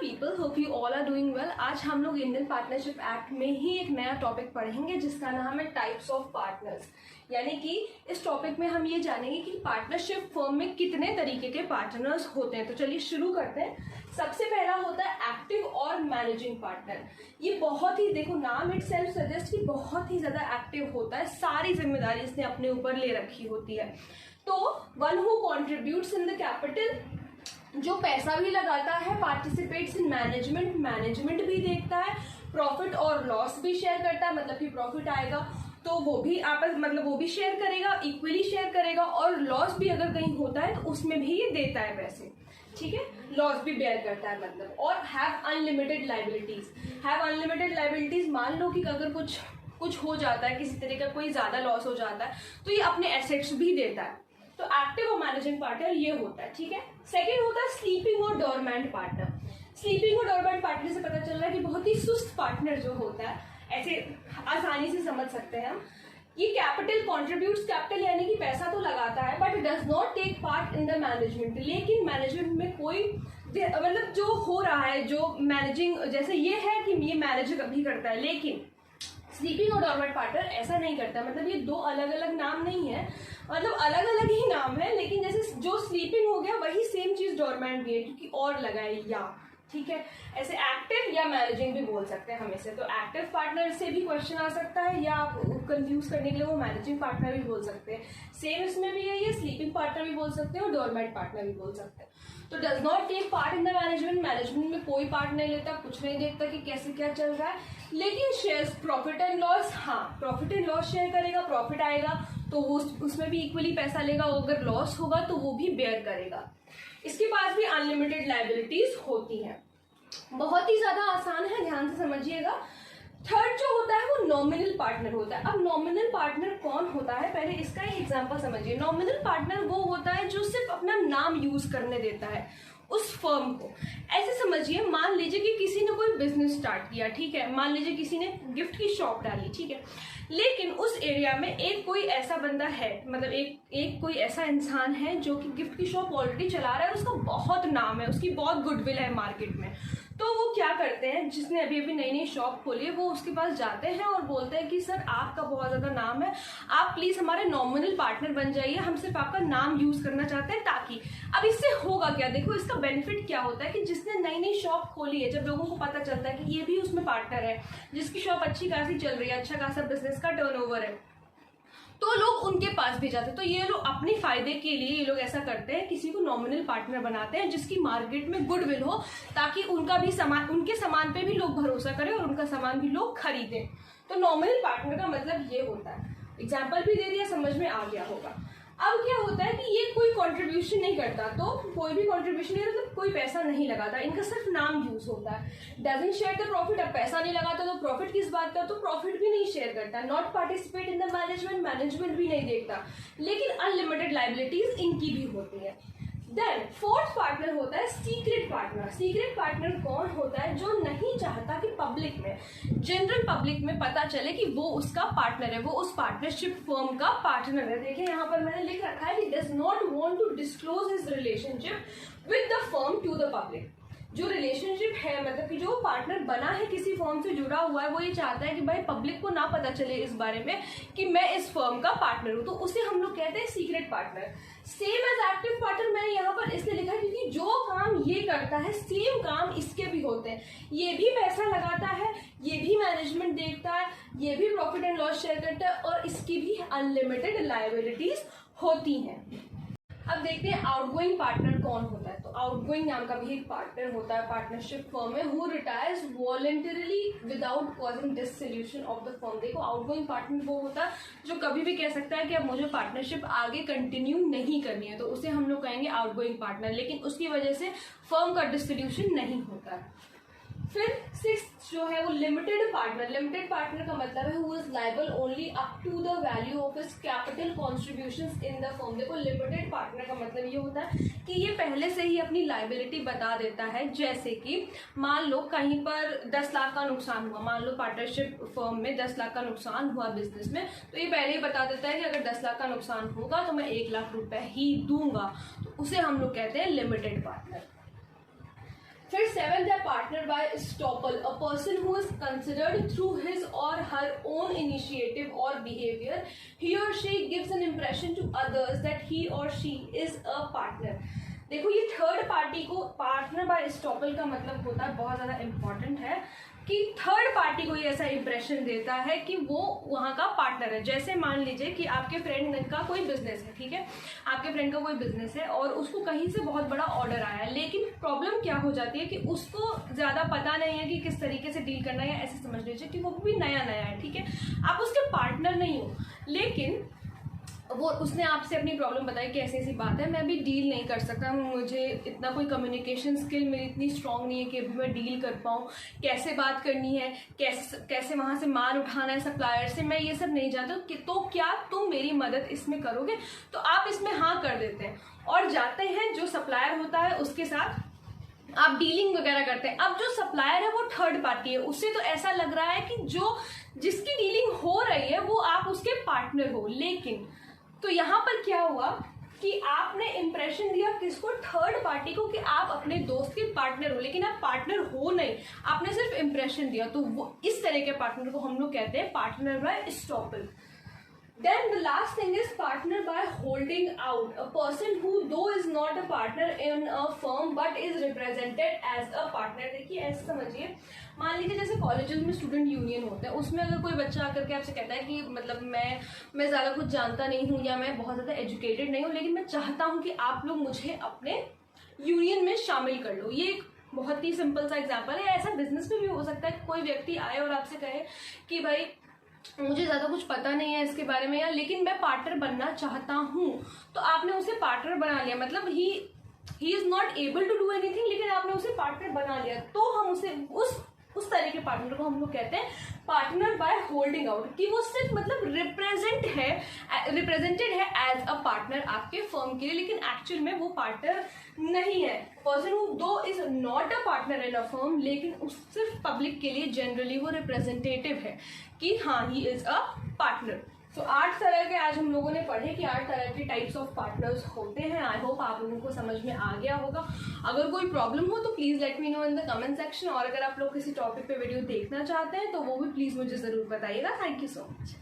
People, hope you all are doing well. आज हम लोग इंडियन पार्टनरशिप एक्ट में ही एक नया टॉपिक पढ़ेंगे जिसका नाम है टाइप्स ऑफ पार्टनर्स। यानी कि इस टॉपिक में हम ये जानेंगे कि पार्टनरशिप फर्म में कितने तरीके के पार्टनर्स होते हैं। तो चलिए शुरू करते हैं। सबसे पहला होता है एक्टिव और मैनेजिंग पार्टनर। ये बहुत ही, देखो नाम इट सेल्फ सजेस्ट कि बहुत ही ज्यादा एक्टिव होता है, सारी जिम्मेदारी इसने अपने ऊपर ले रखी होती है। तो one who contributes in the capital, जो पैसा भी लगाता है, पार्टिसिपेट्स इन मैनेजमेंट, मैनेजमेंट भी देखता है, प्रॉफिट और लॉस भी शेयर करता है, मतलब कि प्रॉफिट आएगा तो वो भी आपस मतलब वो भी शेयर करेगा, इक्वली शेयर करेगा, और लॉस भी अगर कहीं होता है तो उसमें भी ये देता है पैसे, ठीक है, लॉस भी बेयर करता है मतलब। और have unlimited liabilities. Have unlimited liabilities, मान लो कि अगर कुछ हो जाता है, किसी तरह का कोई ज्यादा लॉस हो जाता है तो ये अपने एसेट्स भी देता है। तो एक्टिव और मैनेजिंग पार्टनर ये होता है, ठीक है। सेकेंड होता है स्लीपिंग और डोरमेंट पार्टनर। स्लीपिंग और डोरमेंट पार्टनर से पता चल रहा है कि बहुत ही सुस्त पार्टनर जो होता है, ऐसे आसानी से समझ सकते हैं हम। ये कैपिटल कॉन्ट्रीब्यूट्स, कैपिटल यानी कि पैसा तो लगाता है but does not take part in the management. लेकिन मैनेजमेंट में कोई मतलब जो हो रहा है, जो मैनेजिंग, जैसे ये है कि ये मैनेजर भी करता है, लेकिन स्लीपिंग और डोरमेंट पार्टनर ऐसा नहीं करता। मतलब ये दो अलग अलग नाम नहीं है, मतलब अलग अलग ही नाम है, लेकिन जैसे जो स्लीपिंग हो गया वही सेम चीज डोरमेंट भी है, क्योंकि और लगा है या, ठीक है। ऐसे एक्टिव या मैनेजिंग भी बोल सकते हैं हम इसे। तो एक्टिव पार्टनर से भी क्वेश्चन आ सकता है, या आप कंफ्यूज करने के लिए वो मैनेजिंग पार्टनर भी बोल सकते हैं। सेम इसमें भी है, ये स्लीपिंग पार्टनर भी बोल सकते हैं और डोरमेंट पार्टनर भी बोल सकते हैं। तो does not take part in the management, management में कोई पार्ट नहीं लेता, कुछ नहीं देखता कि कैसे क्या चल रहा है, लेकिन शेयर्स प्रॉफिट एंड लॉस, हाँ प्रॉफिट एंड लॉस शेयर करेगा। प्रॉफिट आएगा तो वो उसमें भी इक्वली पैसा लेगा, अगर लॉस होगा तो वो भी बेयर करेगा। इसके पास भी अनलिमिटेड लाइबिलिटीज होती हैं। बहुत ही ज्यादा आसान है, ध्यान से समझिएगा। थर्ड जो होता है वो नॉमिनल पार्टनर होता है। अब नॉमिनल पार्टनर कौन होता है, पहले इसका एक एग्जांपल समझिए। नॉमिनल पार्टनर वो होता है जो सिर्फ अपना नाम यूज करने देता है उस फर्म को। ऐसे समझिए, मान लीजिए कि किसी ने कोई बिजनेस स्टार्ट किया, ठीक है, मान लीजिए किसी ने गिफ्ट की शॉप डाली, ठीक है, लेकिन उस एरिया में एक कोई ऐसा बंदा है, मतलब एक कोई ऐसा इंसान है जो कि गिफ्ट की शॉप ऑलरेडी चला रहा है, उसका बहुत नाम है, उसकी बहुत गुडविल है मार्केट में। तो वो क्या करते हैं, जिसने अभी अभी नई नई शॉप खोली है, वो उसके पास जाते हैं और बोलते हैं कि सर आपका बहुत ज्यादा नाम है, आप प्लीज हमारे नॉमिनल पार्टनर बन जाइए, हम सिर्फ आपका नाम यूज करना चाहते हैं। ताकि अब इससे होगा क्या, देखो इसका बेनिफिट क्या होता है कि जिसने नई नई शॉप खोली है, जब लोगों को पता चलता है कि ये भी उसमें पार्टनर है, जिसकी शॉप अच्छी खासी चल रही है, अच्छा खासा बिजनेस का टर्नओवर है, तो लोग उनके पास भी जाते हैं। तो ये लोग अपने फायदे के लिए ये लोग ऐसा करते हैं, किसी को नॉमिनल पार्टनर बनाते हैं जिसकी मार्केट में गुडविल हो, ताकि उनका भी सामान, उनके सामान पे भी लोग भरोसा करें और उनका सामान भी लोग खरीदें। तो नॉमिनल पार्टनर का मतलब ये होता है। एग्जाम्पल भी दे दिया, समझ में आ गया होगा। अब क्या होता है कि ये कोई कंट्रीब्यूशन नहीं करता, तो कोई भी कंट्रीब्यूशन नहीं, मतलब कोई पैसा नहीं लगाता, इनका सिर्फ नाम यूज होता है। डजंट शेयर द प्रॉफिट, अब पैसा नहीं लगाता तो प्रॉफिट किस बात का, तो प्रॉफिट भी नहीं शेयर करता। Not participate in the management, management भी नहीं देखता, लेकिन अनलिमिटेड लाइबिलिटीज इनकी भी होती है। देन फोर्थ पार्टनर होता है सीक्रेट पार्टनर। सीक्रेट पार्टनर कौन होता है, जो नहीं चाहता कि पब्लिक में, जनरल पब्लिक में पता चले कि वो उसका पार्टनर है, वो उस पार्टनरशिप फर्म का पार्टनर है। देखिए यहाँ पर मैंने लिख रखा है कि does not want to disclose his relationship with the firm to the public. जो रिलेशनशिप है, मतलब कि जो पार्टनर बना है, किसी फर्म से जुड़ा हुआ है, वो ये चाहता है कि भाई पब्लिक को ना पता चले इस बारे में कि मैं इस फर्म का पार्टनर हूं, तो उसे हम लोग कहते हैं secret partner. Same as active partner, मैंने यहाँ पर इसलिए लिखा क्योंकि जो काम ये करता है सेम काम इसके भी होते हैं। ये भी पैसा लगाता है, ये भी मैनेजमेंट देखता है, ये भी प्रॉफिट एंड लॉस शेयर करता है, और इसकी भी अनलिमिटेड लायबिलिटीज होती हैं। अब देखते हैं आउटगोइंग पार्टनर कौन होता है। तो आउटगोइंग नाम का भी एक पार्टनर होता है पार्टनरशिप फर्म में, who retires voluntarily without causing dissolution of the firm. देखो आउटगोइंग पार्टनर वो होता है जो कभी भी कह सकता है कि अब मुझे पार्टनरशिप आगे कंटिन्यू नहीं करनी है, तो उसे हम लोग कहेंगे आउटगोइंग पार्टनर, लेकिन उसकी वजह से फर्म का डिसोल्यूशन नहीं होता है। फिर सिक्स्थ जो है वो लिमिटेड पार्टनर। लिमिटेड पार्टनर का मतलब है who is liable only up to the value of his capital contributions in the firm. देखो लिमिटेड पार्टनर का मतलब ये होता है कि ये पहले से ही अपनी लायबिलिटी बता देता है। जैसे कि मान लो कहीं पर 10 लाख का नुकसान हुआ, मान लो पार्टनरशिप फर्म में 10 लाख का नुकसान हुआ बिजनेस में, तो ये पहले ही बता देता है कि अगर 10 लाख का नुकसान होगा तो मैं 1 लाख रुपए ही दूंगा, तो उसे हम लोग कहते हैं लिमिटेड पार्टनर। फिर सेवेंथ है partner by estoppel, a person who is considered through his or her own initiative or behaviour he or she gives an impression to others that he or she is a partner. देखो ये third party को partner by estoppel का मतलब होता है, बहुत ज़्यादा important है कि थर्ड पार्टी को ये ऐसा इंप्रेशन देता है कि वो वहाँ का पार्टनर है। जैसे मान लीजिए कि आपके फ्रेंड का कोई बिजनेस है, ठीक है, आपके फ्रेंड का कोई बिजनेस है और उसको कहीं से बहुत बड़ा ऑर्डर आया है, लेकिन प्रॉब्लम क्या हो जाती है कि उसको ज़्यादा पता नहीं है कि किस तरीके से डील करना है, या ऐसे समझ लीजिए कि वो भी नया नया है, ठीक है, आप उसके पार्टनर नहीं हो, लेकिन वो उसने आपसे अपनी प्रॉब्लम बताई कि ऐसी ऐसी बात है, मैं अभी डील नहीं कर सकता, मुझे इतना कोई कम्युनिकेशन स्किल मेरी इतनी स्ट्रांग नहीं है कि अभी मैं डील कर पाऊँ, कैसे बात करनी है, कैसे वहाँ से माल उठाना है सप्लायर से, मैं ये सब नहीं जानता कि तो क्या तुम मेरी मदद इसमें करोगे? तो आप इसमें हाँ कर देते हैं और जाते हैं जो सप्लायर होता है उसके साथ आप डीलिंग वगैरह करते हैं। अब जो सप्लायर है वो थर्ड पार्टी है, उससे तो ऐसा लग रहा है कि जो जिसकी डीलिंग हो रही है वो आप उसके पार्टनर हो, लेकिन तो यहाँ पर क्या हुआ कि आपने इंप्रेशन दिया किसको? थर्ड पार्टी को, कि आप अपने दोस्त के पार्टनर हो, लेकिन आप पार्टनर हो नहीं, आपने सिर्फ इंप्रेशन दिया। तो वो इस तरह के पार्टनर को हम लोग कहते हैं partner by estoppel. Then the last thing is partner by holding out, a person who though is not a partner in a firm but is represented as a partner। देखिए ऐसे समझिए, मान लीजिए जैसे कॉलेजेस में स्टूडेंट यूनियन होते हैं, उसमें अगर कोई बच्चा आकर के आपसे कहता है कि मतलब मैं ज़्यादा कुछ जानता नहीं हूँ या मैं बहुत ज़्यादा एजुकेटेड नहीं हूँ, लेकिन मैं चाहता हूँ कि आप लोग मुझे अपने यूनियन में शामिल कर लो। ये एक बहुत ही सिंपल सा एग्जाम्पल है। ऐसा बिजनेस में भी हो सकता है, कोई व्यक्ति आए और आपसे कहे कि भाई मुझे ज़्यादा कुछ पता नहीं है इसके बारे में, या लेकिन मैं पार्टनर बनना चाहता हूँ, तो आपने उसे पार्टनर बना लिया, मतलब he is not able to do anything, लेकिन आपने उसे पार्टनर बना लिया, तो हम उसे उस तरह के पार्टनर को हम लोग कहते हैं पार्टनर बाय होल्डिंग आउट, कि वो सिर्फ मतलब रिप्रेजेंटेड है एज अ पार्टनर आपके फर्म के लिए, लेकिन एक्चुअल में वो पार्टनर नहीं है। पर्सन हु दो is not a partner in a firm, लेकिन उस सिर्फ पब्लिक के लिए जनरली वो रिप्रेजेंटेटिव है कि हाँ ही इज अ पार्टनर। तो 8 तरह के आज हम लोगों ने पढ़े कि 8 तरह के टाइप्स ऑफ पार्टनर्स होते हैं। आई होप आप लोगों को समझ में आ गया होगा। अगर कोई प्रॉब्लम हो तो please let me know in the comment section, और अगर आप लोग किसी टॉपिक पे वीडियो देखना चाहते हैं तो वो भी प्लीज़ मुझे ज़रूर बताइएगा। Thank you so much.